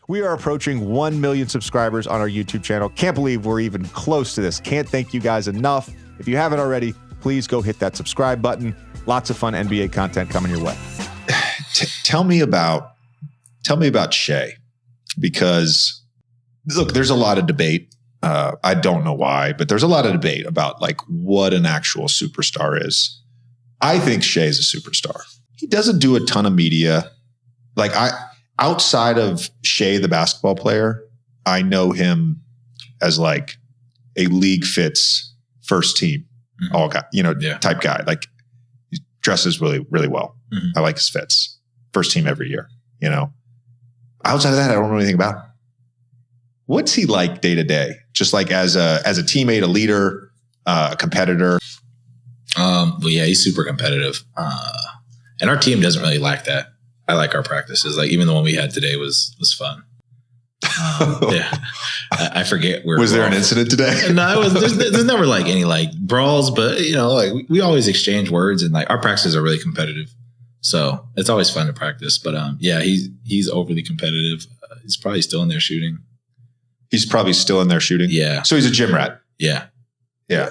We are approaching 1 million subscribers on our YouTube channel. Can't believe we're even close to this. Can't thank you guys enough. If you haven't already, please go hit that subscribe button. Lots of fun NBA content coming your way. Tell me about Shai, because look, there's a lot of debate. I don't know why, but there's a lot of debate about like what an actual superstar is. I think Shai is a superstar. He doesn't do a ton of media. Like outside of Shai, the basketball player, I know him as like a league fits first team, all guy, type guy. Like he dresses really, really well. Mm-hmm. I like his fits. First team every year, Outside of that, I don't know anything about him. What's he like day to day? Just like as a teammate, a leader, a competitor? Well, yeah, he's super competitive. And our team doesn't really lack that. I like our practices. Like even the one we had today was fun. Yeah, I forget where. Was there an incident today? No, there's never like any like brawls, but like we always exchange words, and like our practices are really competitive. So it's always fun to practice. But yeah, he's overly competitive. He's probably still in there shooting. He's probably still in there shooting. Yeah. So he's a gym rat. Yeah,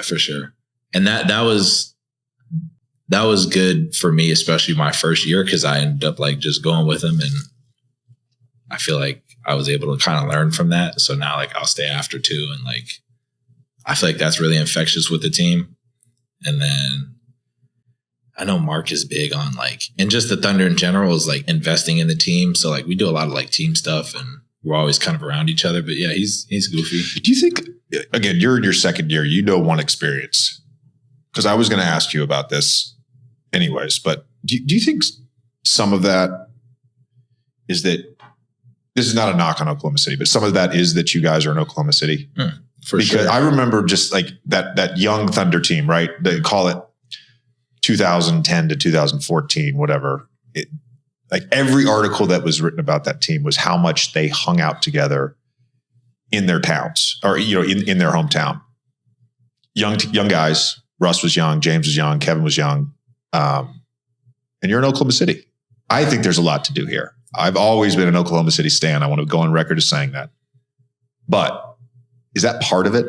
for sure. And that was good for me, especially my first year, because I ended up like just going with him, and I feel like I was able to kind of learn from that. So now like I'll stay after too, and like I feel like that's really infectious with the team. And then I know Mark is big on like, and just the Thunder in general is like investing in the team. So like we do a lot of like team stuff, and we're always kind of around each other. But yeah, he's goofy. Do you think, again, you're in your second year, one experience? Because I was going to ask you about this anyways, but do you think some of that is that this is not a knock on Oklahoma City, but some of that is that you guys are in Oklahoma City? For sure. Because I remember just like that young Thunder team, right? They call it 2010 to 2014, whatever. Like every article that was written about that team was how much they hung out together in their towns or, in their hometown. Young guys. Russ was young. James was young. Kevin was young. And you're in Oklahoma City. I think there's a lot to do here. I've always been an Oklahoma City stan. I want to go on record as saying that. But is that part of it?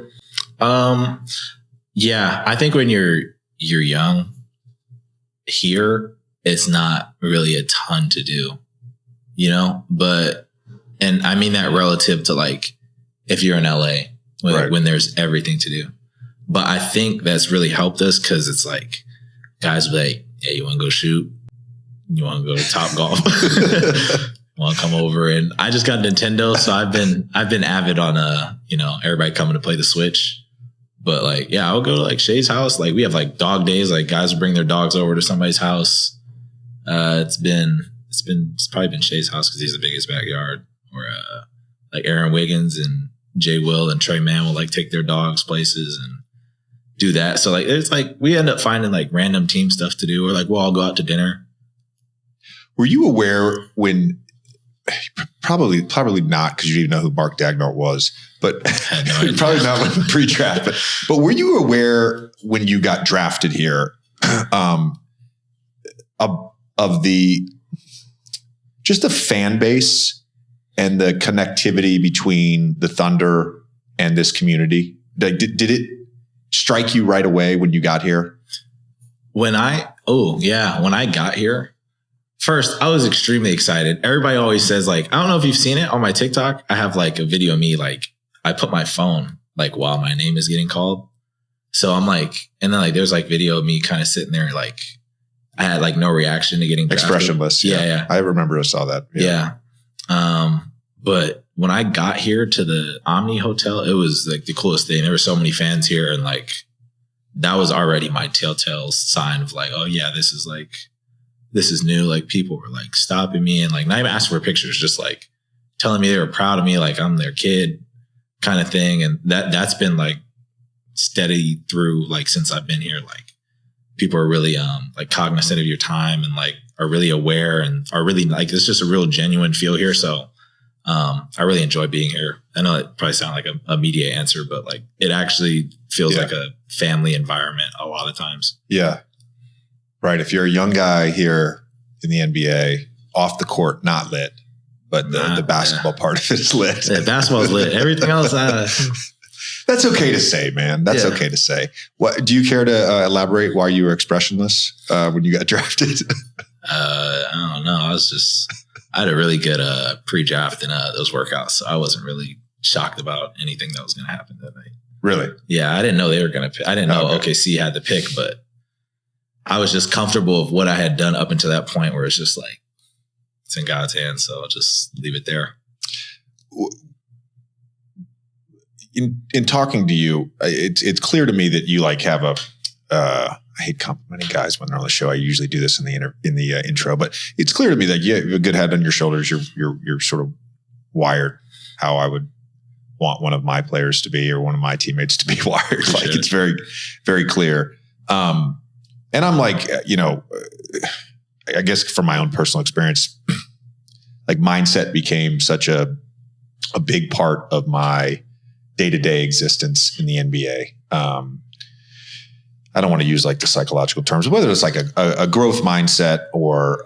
Yeah, I think when you're young here, it's not really a ton to do, but, and I mean that relative to like, if you're in LA when there's everything to do. But I think that's really helped us because it's like guys will be like, yeah, you want to go shoot? You want to go to Top Golf? Want to come over? And I just got Nintendo, so I've been avid on everybody coming to play the Switch. But like, yeah, I'll go to like Shai's house. Like we have like dog days. Like guys will bring their dogs over to somebody's house. It's probably been Shai's house because he's the biggest backyard. Or like Aaron Wiggins and Jay Will and Trey Mann will like take their dogs places and do that. So like it's like we end up finding like random team stuff to do, or like we'll all go out to dinner. Were you aware when probably not because you didn't know who Mark Dagnall was, but no probably not when pre-draft. But were you aware when you got drafted here of the fan base and the connectivity between the Thunder and this community? Like, did it strike you right away when you got here? When I got here, first, I was extremely excited. Everybody always says, like, I don't know if you've seen it on my TikTok. I have like a video of me, like, I put my phone like while my name is getting called. So I'm like, and then like there's like video of me kind of sitting there, like I had like no reaction to getting drafted. Expressionless. Yeah. I remember I saw that. Yeah. But when I got here to the Omni Hotel, it was like the coolest thing. There were so many fans here, and like that was already my telltale sign of like, oh yeah, this is new. Like people were like stopping me and like not even asking for pictures, just like telling me they were proud of me, like I'm their kid kind of thing. And that's been like steady through like since I've been here. Like people are really like cognizant of your time and like are really aware and are really like it's just a real genuine feel here. So I really enjoy being here. I know it probably sounds like a media answer, but like it actually feels like a family environment a lot of times. Yeah. Right. If you're a young guy here in the NBA, off the court, not lit, but the basketball part of it is lit. Yeah, basketball's lit. Everything else, that's okay to say, man. That's okay to say. What do you care to elaborate why you were expressionless when you got drafted? I don't know. I had a really good pre-draft in those workouts, so I wasn't really shocked about anything that was going to happen that night. Really? Yeah, I didn't know they were going to pick. I didn't know OKC had the pick, but I was just comfortable with what I had done up until that point where it's just like, it's in God's hands, so I'll just leave it there. In talking to you, it's clear to me that you like have a, I hate complimenting guys when they're on the show. I usually do this in the intro, but it's clear to me that you have a good head on your shoulders. You're sort of wired how I would want one of my players to be or one of my teammates to be wired. It's very, very clear. And I'm like, I guess from my own personal experience, like mindset became such a big part of my day-to-day existence in the NBA. I don't want to use like the psychological terms, whether it's like a growth mindset or,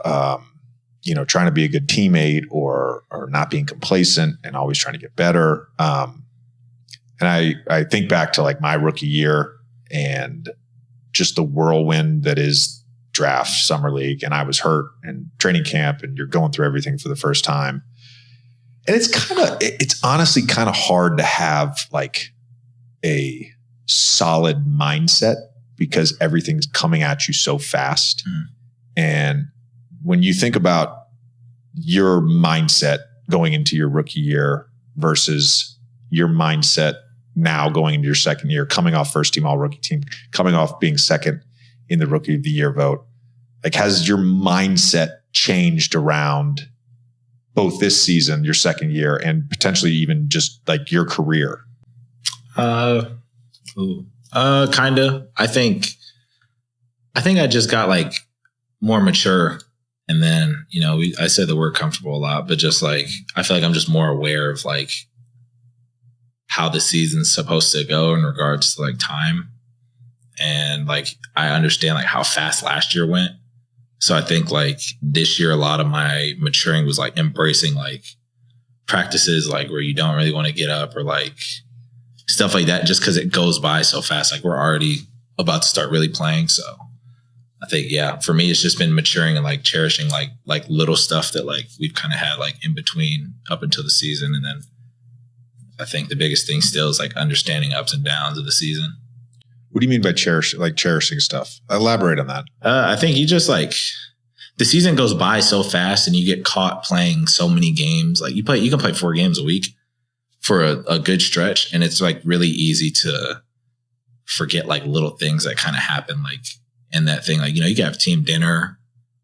trying to be a good teammate or not being complacent and always trying to get better. And I think back to like my rookie year and just the whirlwind that is draft, summer league. And I was hurt and training camp and you're going through everything for the first time. And it's honestly kind of hard to have like a solid mindset because everything's coming at you so fast. Mm. And when you think about your mindset going into your rookie year versus your mindset now going into your second year, coming off first team all rookie team, coming off being second in the rookie of the year vote, like has your mindset changed around both this season, your second year, and potentially even just like your career? Kind of. I think I just got like more mature. And then, I said the word comfortable a lot, but just like, I feel like I'm just more aware of like how the season's supposed to go in regards to like time. And like, I understand like how fast last year went. So I think like this year, a lot of my maturing was like embracing like practices, like where you don't really want to get up or like stuff like that, just because it goes by so fast. Like we're already about to start really playing. So I think, for me, it's just been maturing and like cherishing like little stuff that like we've kind of had like in between up until the season. And then I think the biggest thing still is like understanding ups and downs of the season. What do you mean by cherishing stuff? Elaborate on that. I think you just like the season goes by so fast and you get caught playing so many games. Like you can play 4 games a week for a good stretch. And it's like really easy to forget like little things that kind of happen like in that thing. Like, you can have team dinner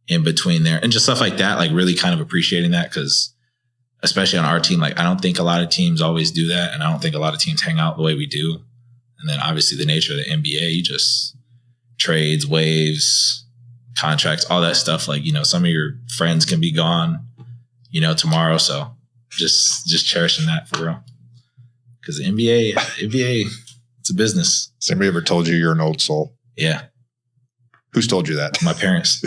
in between there and just stuff like that. Like really kind of appreciating that because especially on our team, like I don't think a lot of teams always do that. And I don't think a lot of teams hang out the way we do. And then obviously the nature of the NBA, you just trades, waves, contracts, all that stuff. Like, some of your friends can be gone, tomorrow. So just cherishing that for real. Because the NBA, it's a business. Has anybody ever told you you're an old soul? Yeah. Who's told you that? My parents.